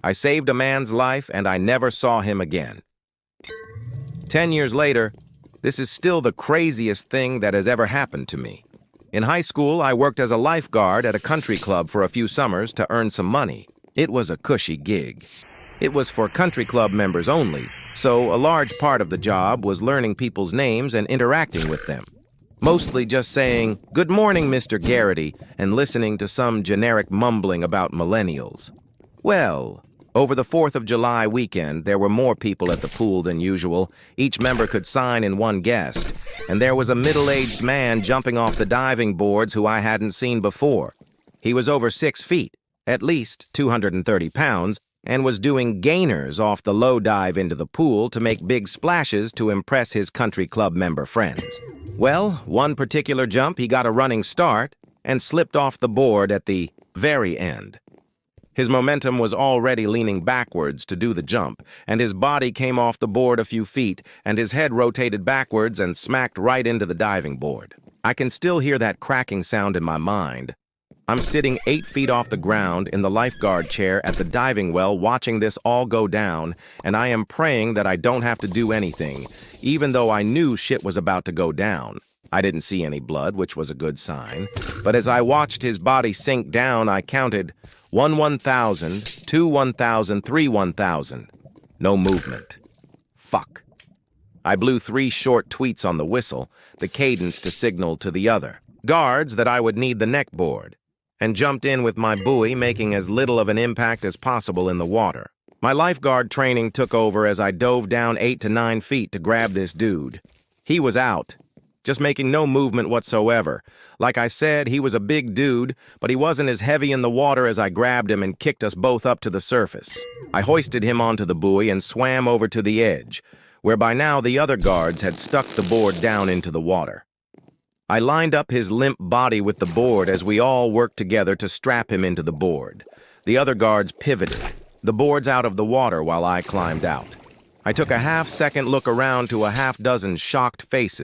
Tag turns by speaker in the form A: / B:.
A: I saved a man's life and I never saw him again. 10 years later, this is still the craziest thing that has ever happened to me. In high school, I worked as a lifeguard at a country club for a few summers to earn some money. It was a cushy gig. It was for country club members only, so a large part of the job was learning people's names and interacting with them. Mostly just saying, "Good morning, Mr. Garrity," and listening to some generic mumbling about millennials. Well, over the 4th of July weekend, there were more people at the pool than usual. Each member could sign in one guest, and there was a middle-aged man jumping off the diving boards who I hadn't seen before. He was over 6 feet, at least 230 pounds, and was doing gainers off the low dive into the pool to make big splashes to impress his country club member friends. Well, one particular jump, he got a running start and slipped off the board at the very end. His momentum was already leaning backwards to do the jump, and his body came off the board a few feet, and his head rotated backwards and smacked right into the diving board. I can still hear that cracking sound in my mind. I'm sitting 8 feet off the ground in the lifeguard chair at the diving well watching this all go down, and I am praying that I don't have to do anything, even though I knew shit was about to go down. I didn't see any blood, which was a good sign, but as I watched his body sink down, I counted 1 1,000, 2 1,000, 3 1,000. No movement. Fuck. I blew 3 short tweets on the whistle, the cadence to signal to the other guards that I would need the neck board, and jumped in with my buoy, making as little of an impact as possible in the water. My lifeguard training took over as I dove down 8 to 9 feet to grab this dude. He was out, just making no movement whatsoever. Like I said, he was a big dude, but he wasn't as heavy in the water as I grabbed him and kicked us both up to the surface. I hoisted him onto the buoy and swam over to the edge, where by now the other guards had stuck the board down into the water. I lined up his limp body with the board as we all worked together to strap him into the board. The other guards pivoted, the boards out of the water while I climbed out. I took a half-second look around to a half-dozen shocked faces.